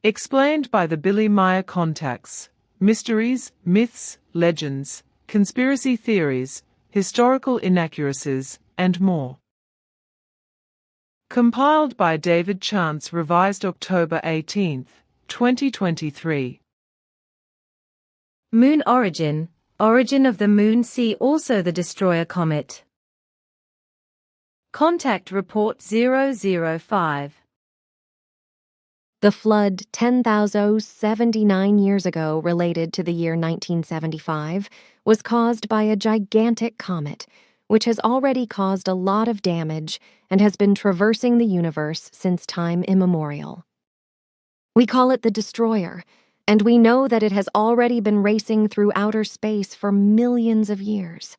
Explained by the Billy Meier contacts. Mysteries, myths, legends, conspiracy theories, historical inaccuracies, and more. Compiled by David Chance, revised October 18, 2023. Moon origin. Origin of the Moon. See also the destroyer comet. Contact Report 005. The flood 10,079 years ago, related to the year 1975, was caused by a gigantic comet, which has already caused a lot of damage and has been traversing the universe since time immemorial. We call it the destroyer, and we know that it has already been racing through outer space for millions of years.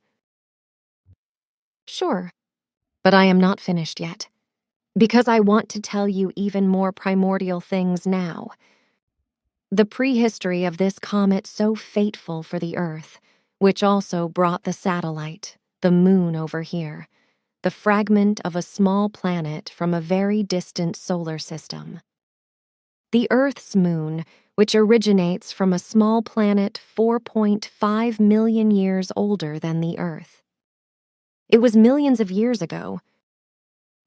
Sure, but I am not finished yet, because I want to tell you even more primordial things now. The prehistory of this comet so fateful for the Earth, which also brought the satellite, the Moon over here, the fragment of a small planet from a very distant solar system. The Earth's moon, which originates from a small planet 4.5 million years older than the Earth. It was millions of years ago.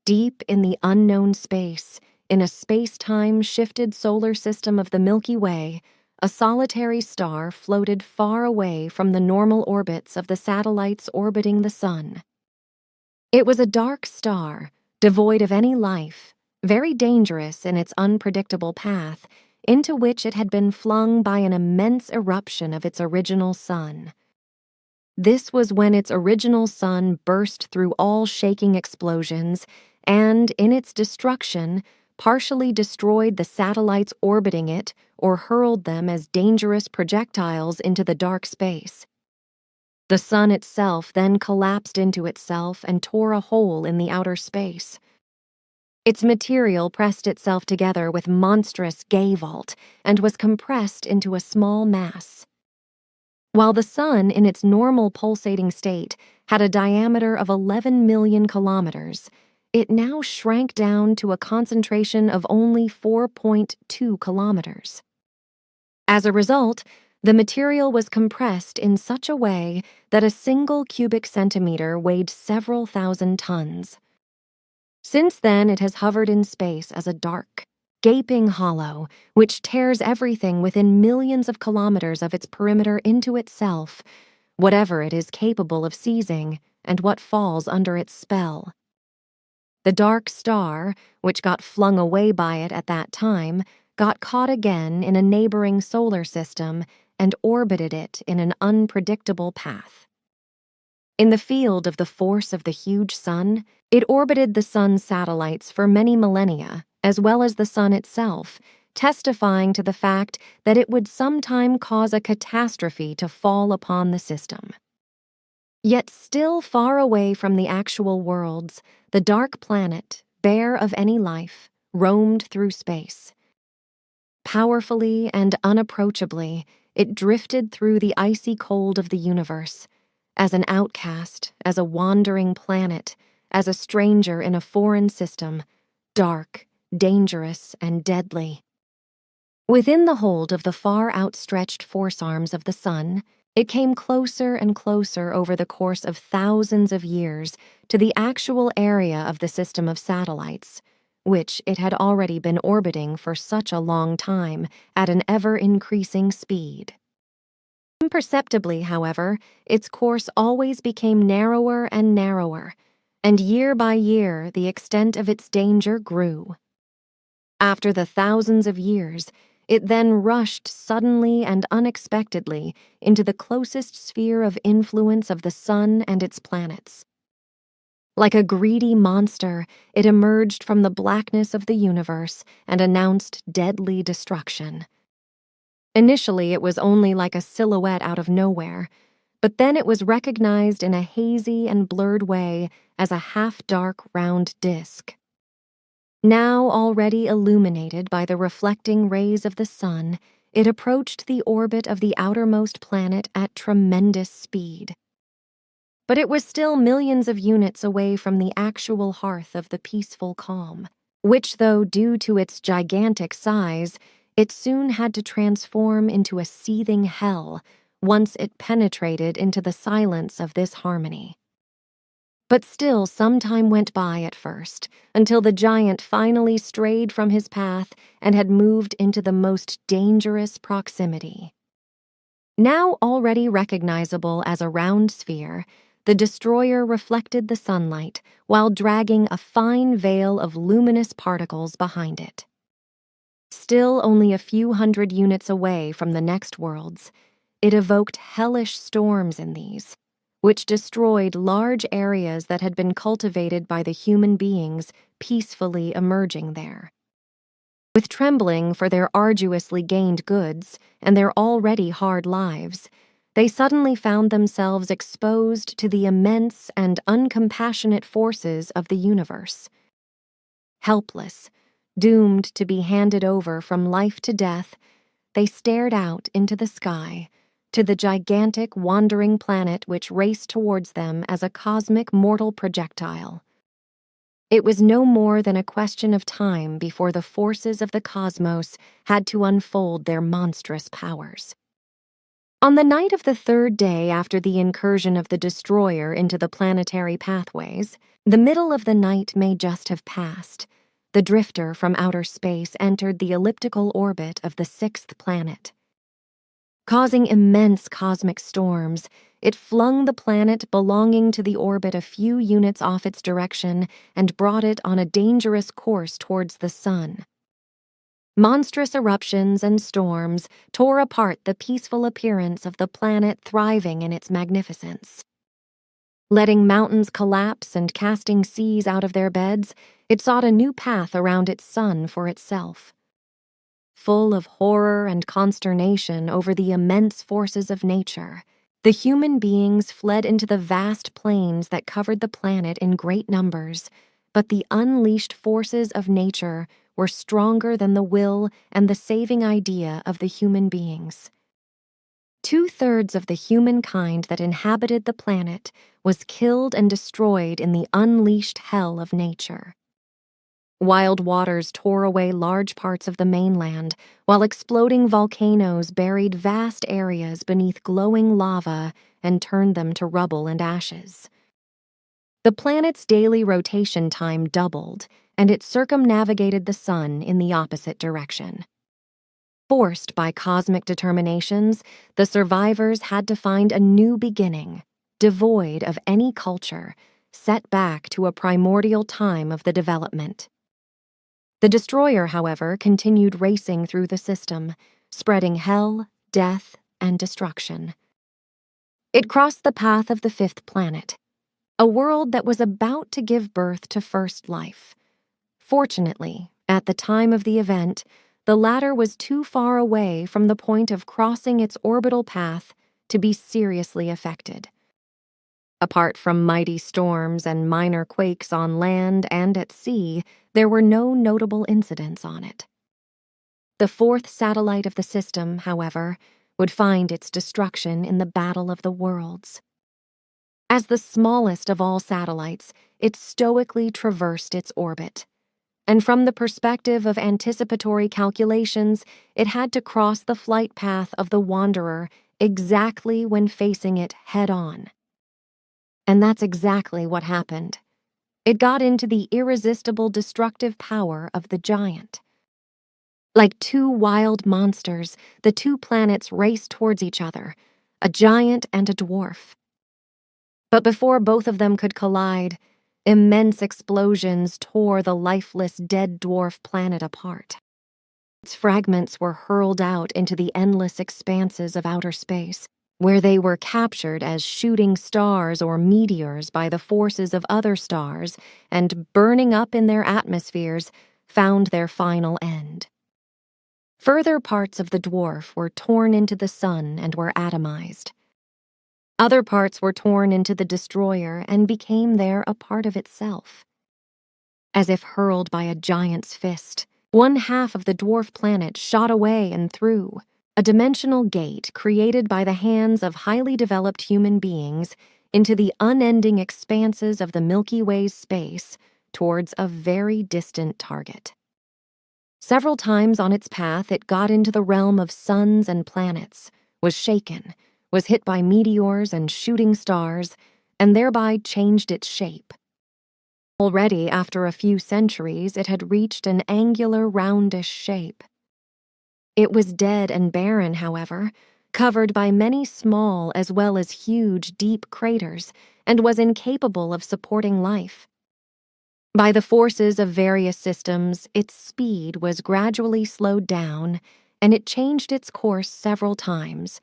Deep in the unknown space, in a space-time shifted solar system of the Milky Way, a solitary star floated far away from the normal orbits of the satellites orbiting the Sun. It was a dark star, devoid of any life, very dangerous in its unpredictable path, into which it had been flung by an immense eruption of its original sun. This was when its original sun burst through all shaking explosions and, in its destruction, partially destroyed the satellites orbiting it or hurled them as dangerous projectiles into the dark space. The sun itself then collapsed into itself and tore a hole in the outer space. Its material pressed itself together with monstrous gavolt and was compressed into a small mass. While the sun, in its normal pulsating state, had a diameter of 11 million kilometers, it now shrank down to a concentration of only 4.2 kilometers. As a result, the material was compressed in such a way that a single cubic centimeter weighed several thousand tons. Since then, it has hovered in space as a dark, gaping hollow, which tears everything within millions of kilometers of its perimeter into itself, whatever it is capable of seizing, and what falls under its spell. The dark star, which got flung away by it at that time, got caught again in a neighboring solar system and orbited it in an unpredictable path. In the field of the force of the huge sun, it orbited the sun's satellites for many millennia, as well as the sun itself, testifying to the fact that it would sometime cause a catastrophe to fall upon the system. Yet still far away from the actual worlds, the dark planet, bare of any life, roamed through space. Powerfully and unapproachably, it drifted through the icy cold of the universe, as an outcast, as a wandering planet, as a stranger in a foreign system, dark, dangerous, and deadly. Within the hold of the far outstretched force arms of the sun, it came closer and closer over the course of thousands of years to the actual area of the system of satellites, which it had already been orbiting for such a long time at an ever-increasing speed. Imperceptibly, however, its course always became narrower and narrower, and year by year the extent of its danger grew. After the thousands of years, it then rushed suddenly and unexpectedly into the closest sphere of influence of the sun and its planets. Like a greedy monster, it emerged from the blackness of the universe and announced deadly destruction. Initially, it was only like a silhouette out of nowhere, but then it was recognized in a hazy and blurred way as a half-dark round disk. Now already illuminated by the reflecting rays of the sun, it approached the orbit of the outermost planet at tremendous speed. But it was still millions of units away from the actual hearth of the peaceful calm, which, though due to its gigantic size, It soon had to transform into a seething hell once it penetrated into the silence of this harmony. But still, some time went by at first, until the giant finally strayed from his path and had moved into the most dangerous proximity. Now already recognizable as a round sphere, the destroyer reflected the sunlight while dragging a fine veil of luminous particles behind it. Still only a few hundred units away from the next worlds, it evoked hellish storms in these, which destroyed large areas that had been cultivated by the human beings peacefully emerging there. With trembling for their arduously gained goods and their already hard lives, they suddenly found themselves exposed to the immense and uncompassionate forces of the universe. Helpless, doomed to be handed over from life to death, they stared out into the sky, to the gigantic wandering planet which raced towards them as a cosmic mortal projectile. It was no more than a question of time before the forces of the cosmos had to unfold their monstrous powers. On the night of the third day after the incursion of the destroyer into the planetary pathways, the middle of the night may just have passed. The drifter from outer space entered the elliptical orbit of the sixth planet. Causing immense cosmic storms, it flung the planet belonging to the orbit a few units off its direction and brought it on a dangerous course towards the sun. Monstrous eruptions and storms tore apart the peaceful appearance of the planet thriving in its magnificence. Letting mountains collapse and casting seas out of their beds, it sought a new path around its sun for itself. Full of horror and consternation over the immense forces of nature, the human beings fled into the vast plains that covered the planet in great numbers, but the unleashed forces of nature were stronger than the will and the saving idea of the human beings. 2/3 of the humankind that inhabited the planet was killed and destroyed in the unleashed hell of nature. Wild waters tore away large parts of the mainland, while exploding volcanoes buried vast areas beneath glowing lava and turned them to rubble and ashes. The planet's daily rotation time doubled, and it circumnavigated the sun in the opposite direction. Forced by cosmic determinations, the survivors had to find a new beginning, devoid of any culture, set back to a primordial time of the development. The destroyer, however, continued racing through the system, spreading hell, death, and destruction. It crossed the path of the fifth planet, a world that was about to give birth to first life. Fortunately, at the time of the event, the latter was too far away from the point of crossing its orbital path to be seriously affected. Apart from mighty storms and minor quakes on land and at sea, there were no notable incidents on it. The fourth satellite of the system, however, would find its destruction in the Battle of the Worlds. As the smallest of all satellites, it stoically traversed its orbit. And from the perspective of anticipatory calculations, it had to cross the flight path of the Wanderer exactly when facing it head-on. And that's exactly what happened. It got into the irresistible destructive power of the giant. Like two wild monsters, the two planets raced towards each other, a giant and a dwarf. But before both of them could collide, immense explosions tore the lifeless dead dwarf planet apart. Its fragments were hurled out into the endless expanses of outer space, where they were captured as shooting stars or meteors by the forces of other stars and, burning up in their atmospheres, found their final end. Further parts of the dwarf were torn into the sun and were atomized. Other parts were torn into the destroyer and became there a part of itself. As if hurled by a giant's fist, one half of the dwarf planet shot away and through, a dimensional gate created by the hands of highly developed human beings into the unending expanses of the Milky Way's space towards a very distant target. Several times on its path, it got into the realm of suns and planets, was shaken, was hit by meteors and shooting stars, and thereby changed its shape. Already, after a few centuries, it had reached an angular, roundish shape. It was dead and barren, however, covered by many small as well as huge, deep craters, and was incapable of supporting life. By the forces of various systems, its speed was gradually slowed down, and it changed its course several times,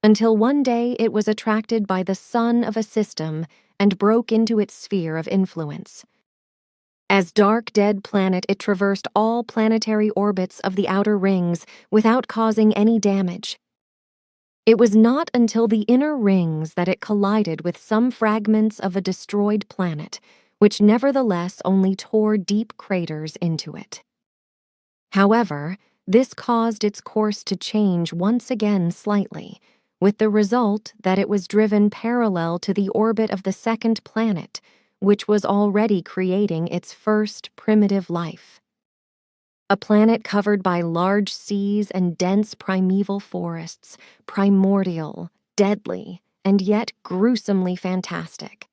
until one day it was attracted by the sun of a system and broke into its sphere of influence. As dark, dead planet, it traversed all planetary orbits of the outer rings without causing any damage. It was not until the inner rings that it collided with some fragments of a destroyed planet, which nevertheless only tore deep craters into it. However, this caused its course to change once again slightly, with the result that it was driven parallel to the orbit of the second planet, which was already creating its first primitive life. A planet covered by large seas and dense primeval forests, primordial, deadly, and yet gruesomely fantastic.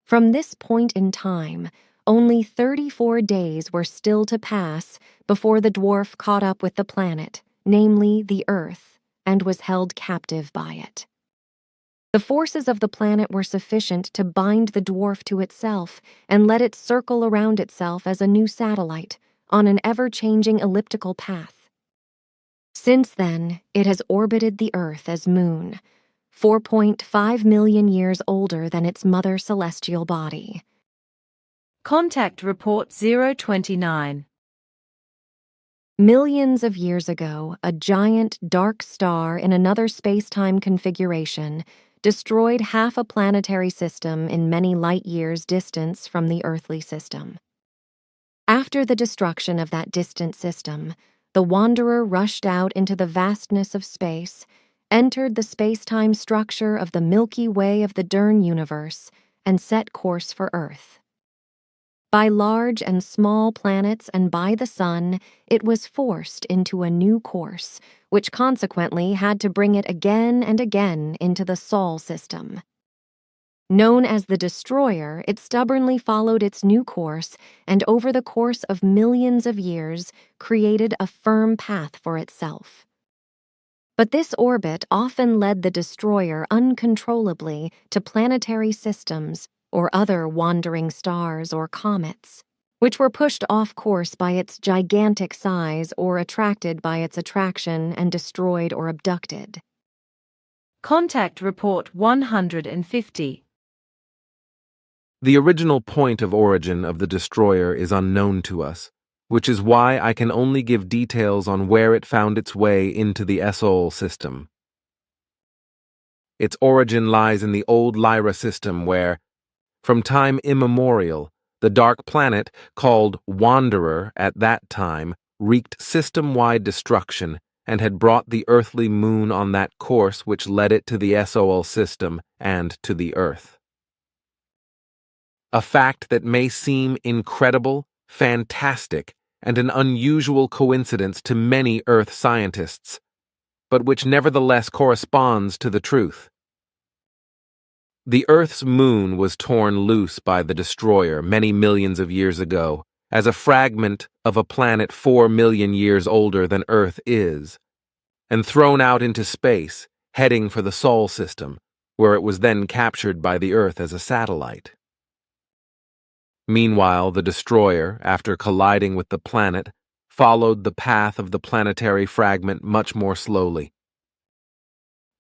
From this point in time, only 34 days were still to pass before the dwarf caught up with the planet, namely the Earth, and was held captive by it. The forces of the planet were sufficient to bind the dwarf to itself and let it circle around itself as a new satellite on an ever-changing elliptical path. Since then, it has orbited the Earth as moon, 4.5 million years older than its mother celestial body. Contact Report 029. Millions of years ago, a giant dark star in another space-time configuration destroyed half a planetary system in many light-years distance from the earthly system. After the destruction of that distant system, the wanderer rushed out into the vastness of space, entered the space-time structure of the Milky Way of the Dern universe, and set course for Earth. By large and small planets and by the sun, it was forced into a new course, which consequently had to bring it again and again into the Sol system. Known as the Destroyer, it stubbornly followed its new course and over the course of millions of years created a firm path for itself. But this orbit often led the Destroyer uncontrollably to planetary systems or other wandering stars or comets, which were pushed off course by its gigantic size or attracted by its attraction and destroyed or abducted. Contact Report 150. The original point of origin of the destroyer is unknown to us, which is why I can only give details on where it found its way into the Sol system. Its origin lies in the old Lyra system where, from time immemorial, the dark planet, called Wanderer at that time, wreaked system-wide destruction and had brought the earthly moon on that course which led it to the Sol system and to the Earth. A fact that may seem incredible, fantastic, and an unusual coincidence to many Earth scientists, but which nevertheless corresponds to the truth. The Earth's moon was torn loose by the destroyer many millions of years ago as a fragment of a planet 4 million years older than Earth is, and thrown out into space, heading for the Sol system, where it was then captured by the Earth as a satellite. Meanwhile, the destroyer, after colliding with the planet, followed the path of the planetary fragment much more slowly.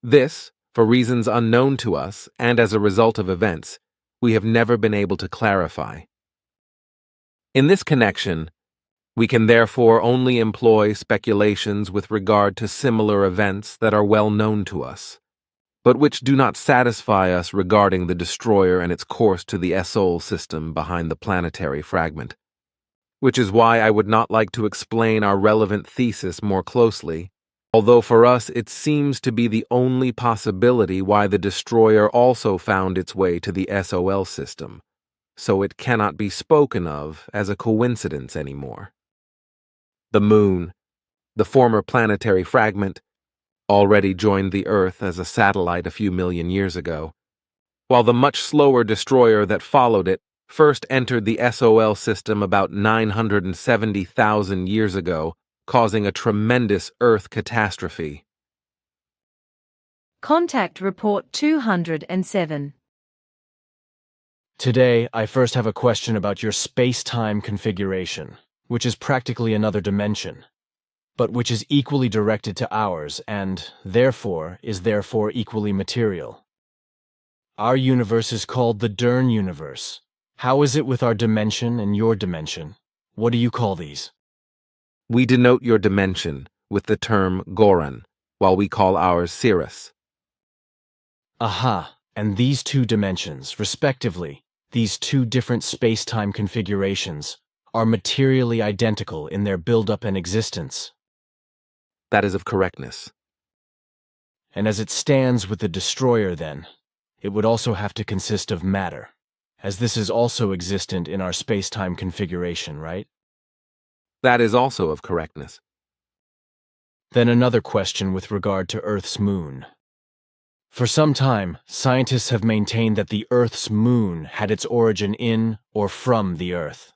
This, for reasons unknown to us and as a result of events, we have never been able to clarify. In this connection, we can therefore only employ speculations with regard to similar events that are well known to us, but which do not satisfy us regarding the destroyer and its course to the Sol system behind the planetary fragment, which is why I would not like to explain our relevant thesis more closely, although for us it seems to be the only possibility why the destroyer also found its way to the Sol system, so it cannot be spoken of as a coincidence anymore. The Moon, the former planetary fragment, already joined the Earth as a satellite a few million years ago, while the much slower destroyer that followed it first entered the SOL system about 970,000 years ago, causing a tremendous Earth catastrophe. Contact Report 207. Today, I first have a question about your space-time configuration, which is practically another dimension, but which is equally directed to ours and, therefore, is equally material. Our universe is called the Dern universe. How is it with our dimension and your dimension? What do you call these? We denote your dimension with the term Goran, while we call ours Cirrus. Aha, and these two dimensions, respectively, these two different space-time configurations, are materially identical in their build-up and existence. That is of correctness. And as it stands with the destroyer, then, it would also have to consist of matter, as this is also existent in our space-time configuration, right? That is also of correctness. Then another question with regard to Earth's moon. For some time, scientists have maintained that the Earth's moon had its origin in or from the Earth.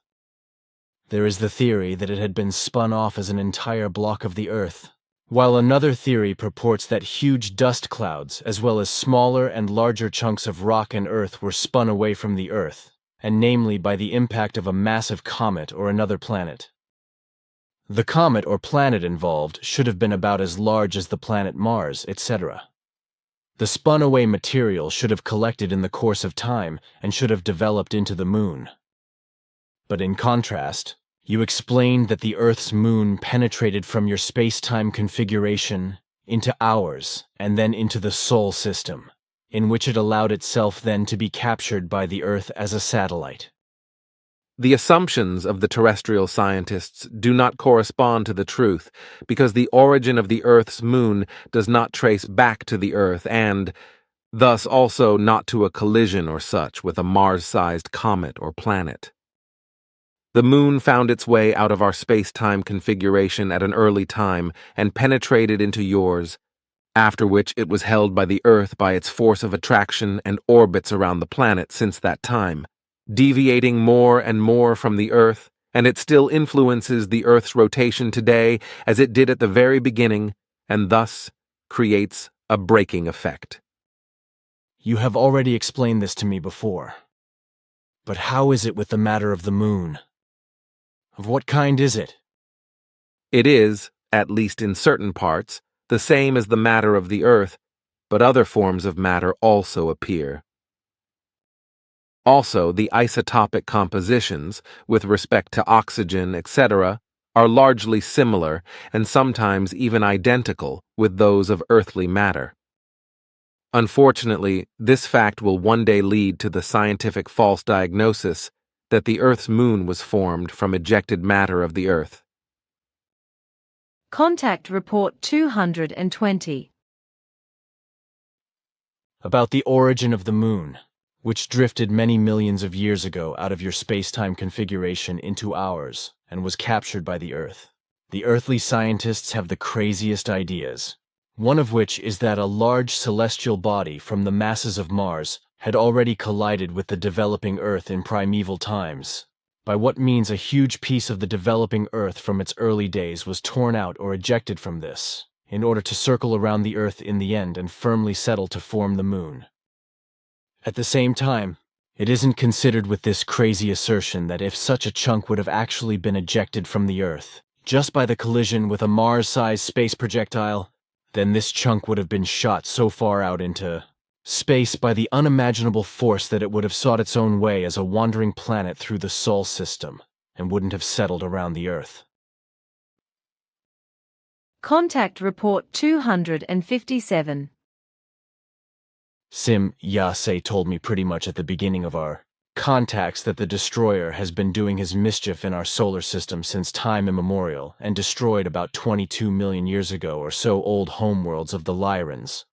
There is the theory that it had been spun off as an entire block of the Earth, while another theory purports that huge dust clouds, as well as smaller and larger chunks of rock and earth, were spun away from the Earth, and namely by the impact of a massive comet or another planet. The comet or planet involved should have been about as large as the planet Mars, etc. The spun-away material should have collected in the course of time and should have developed into the moon. But in contrast, you explained that the Earth's moon penetrated from your space-time configuration into ours and then into the Sol system, in which it allowed itself then to be captured by the Earth as a satellite. The assumptions of the terrestrial scientists do not correspond to the truth because the origin of the Earth's moon does not trace back to the Earth and, thus also not to a collision or such with a Mars-sized comet or planet. The moon found its way out of our space-time configuration at an early time and penetrated into yours, after which it was held by the Earth by its force of attraction and orbits around the planet since that time, deviating more and more from the Earth, and it still influences the Earth's rotation today as it did at the very beginning, and thus creates a braking effect. You have already explained this to me before. But how is it with the matter of the moon? Of what kind is it? It is, at least in certain parts, the same as the matter of the Earth, but other forms of matter also appear. Also, the isotopic compositions, with respect to oxygen, etc., are largely similar and sometimes even identical with those of earthly matter. Unfortunately, this fact will one day lead to the scientific false diagnosis that the Earth's moon was formed from ejected matter of the Earth. Contact Report 220. About the origin of the moon, which drifted many millions of years ago out of your space-time configuration into ours and was captured by the Earth. The earthly scientists have the craziest ideas, one of which is that a large celestial body from the masses of Mars had already collided with the developing Earth in primeval times, by what means a huge piece of the developing Earth from its early days was torn out or ejected from this, in order to circle around the Earth in the end and firmly settle to form the moon. At the same time, it isn't considered with this crazy assertion that if such a chunk would have actually been ejected from the Earth, just by the collision with a Mars-sized space projectile, then this chunk would have been shot so far out into space by the unimaginable force that it would have sought its own way as a wandering planet through the Sol system, and wouldn't have settled around the Earth. Contact Report 257. Sim Yase told me pretty much at the beginning of our contacts that the destroyer has been doing his mischief in our solar system since time immemorial and destroyed about 22 million years ago or so old homeworlds of the Lyrans.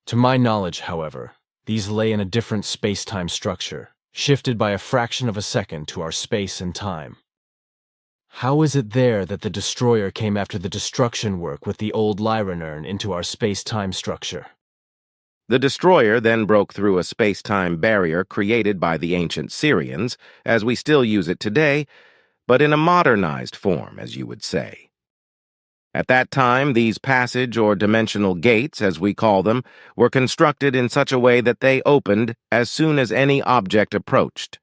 To my knowledge, however, these lay in a different space-time structure, shifted by a fraction of a second to our space and time. How is it there that the destroyer came after the destruction work with the old Lyran into our space-time structure? The destroyer then broke through a space-time barrier created by the ancient Syrians, as we still use it today, but in a modernized form, as you would say. At that time, these passage or dimensional gates, as we call them, were constructed in such a way that they opened as soon as any object approached.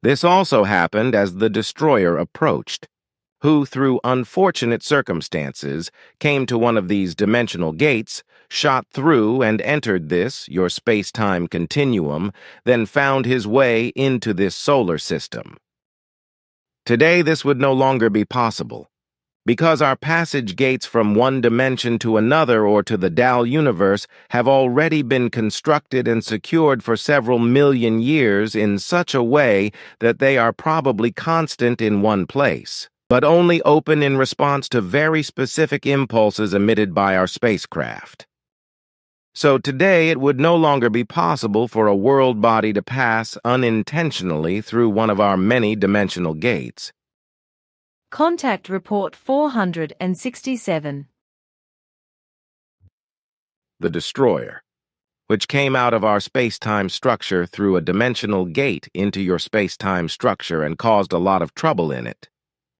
This also happened as the destroyer approached, who, through unfortunate circumstances, came to one of these dimensional gates, shot through and entered this, your space-time continuum, then found his way into this solar system. Today, this would no longer be possible, because our passage gates from one dimension to another or to the Dal universe have already been constructed and secured for several million years in such a way that they are probably constant in one place, but only open in response to very specific impulses emitted by our spacecraft. So today it would no longer be possible for a world body to pass unintentionally through one of our many dimensional gates. Contact Report 467. The destroyer, which came out of our space-time structure through a dimensional gate into your space-time structure and caused a lot of trouble in it,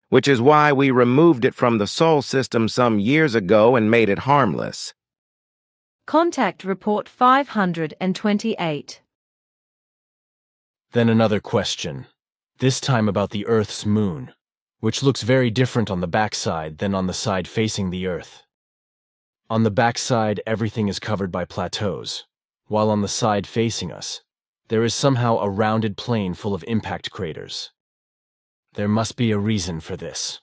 which is why we removed it from the Sol system some years ago and made it harmless. Contact Report 528. Then another question, this time about the Earth's moon, which looks very different on the backside than on the side facing the Earth. On the backside, everything is covered by plateaus, while on the side facing us, there is somehow a rounded plain full of impact craters. There must be a reason for this.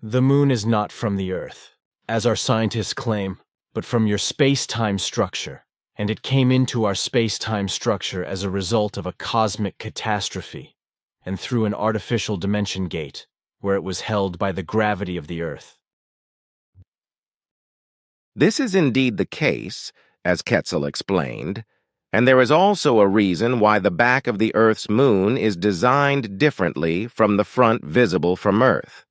The moon is not from the Earth, as our scientists claim, but from your space-time structure, and it came into our space-time structure as a result of a cosmic catastrophe, and through an artificial dimension gate, where it was held by the gravity of the Earth. This is indeed the case, as Quetzal explained, and there is also a reason why the back of the Earth's moon is designed differently from the front visible from Earth.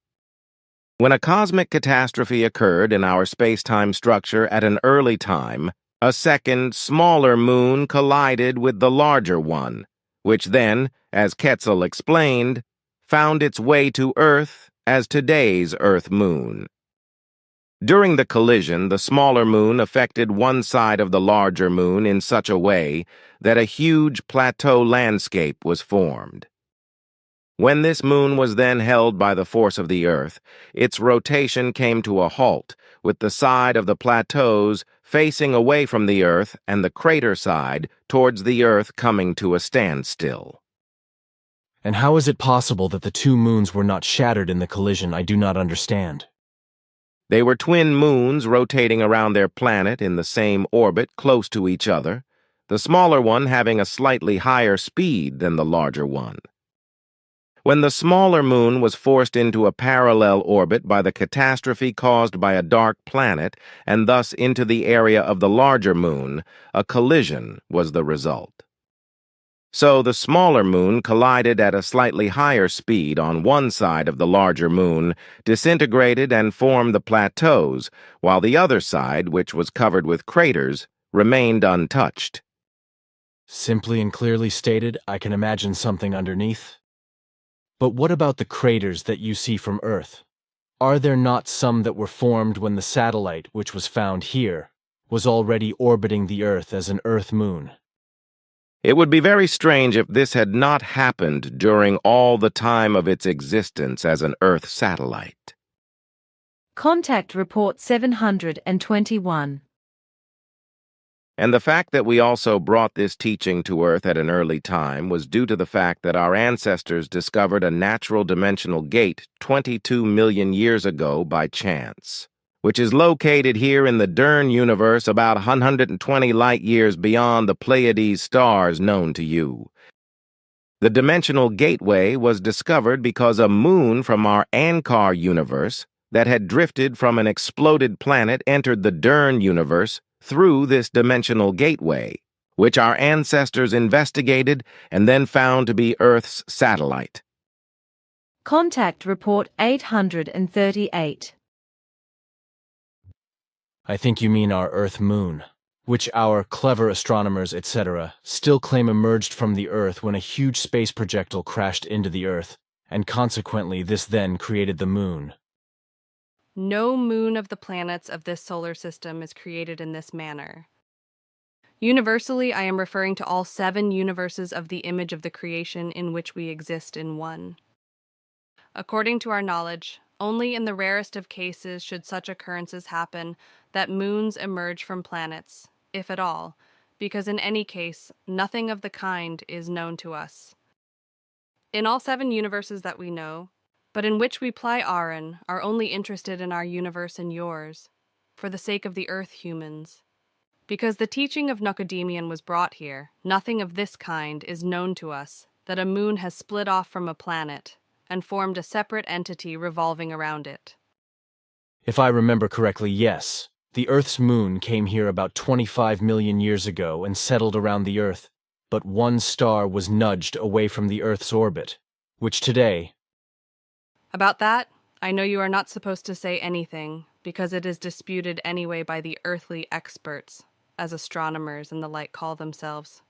When a cosmic catastrophe occurred in our space-time structure at an early time, a second, smaller moon collided with the larger one, which then, as Quetzal explained, found its way to Earth as today's Earth-moon. During the collision, the smaller moon affected one side of the larger moon in such a way that a huge plateau landscape was formed. When this moon was then held by the force of the Earth, its rotation came to a halt, with the side of the plateaus facing away from the Earth and the crater side towards the Earth coming to a standstill. And how is it possible that the two moons were not shattered in the collision? I do not understand. They were twin moons rotating around their planet in the same orbit close to each other, the smaller one having a slightly higher speed than the larger one. When the smaller moon was forced into a parallel orbit by the catastrophe caused by a dark planet and thus into the area of the larger moon, a collision was the result. So the smaller moon collided at a slightly higher speed on one side of the larger moon, disintegrated and formed the plateaus, while the other side, which was covered with craters, remained untouched. Simply and clearly stated, I can imagine something underneath. But what about the craters that you see from Earth? Are there not some that were formed when the satellite, which was found here, was already orbiting the Earth as an Earth-moon? It would be very strange if this had not happened during all the time of its existence as an Earth satellite. Contact Report 721. And the fact that we also brought this teaching to Earth at an early time was due to the fact that our ancestors discovered a natural dimensional gate 22 million years ago by chance, which is located here in the Dern universe about 120 light-years beyond the Pleiades stars known to you. The dimensional gateway was discovered because a moon from our Ankar universe that had drifted from an exploded planet entered the Dern universe through this dimensional gateway, which our ancestors investigated and then found to be Earth's satellite. Contact Report 838. I think you mean our Earth-Moon, which our clever astronomers, etc., still claim emerged from the Earth when a huge space projectile crashed into the Earth, and consequently this then created the Moon. No moon of the planets of this solar system is created in this manner. Universally, I am referring to all 7 universes of the image of the creation in which we exist in one. According to our knowledge, only in the rarest of cases should such occurrences happen that moons emerge from planets, if at all, because in any case, nothing of the kind is known to us. In all 7 universes that we know, but in which we ply Aaron, are only interested in our universe and yours, for the sake of the Earth humans. Because the teaching of Nucademian was brought here, nothing of this kind is known to us, that a moon has split off from a planet and formed a separate entity revolving around it. If I remember correctly, yes. The Earth's moon came here about 25 million years ago and settled around the Earth, but one star was nudged away from the Earth's orbit, which today... About that, I know you are not supposed to say anything, because it is disputed anyway by the earthly experts, as astronomers and the like call themselves.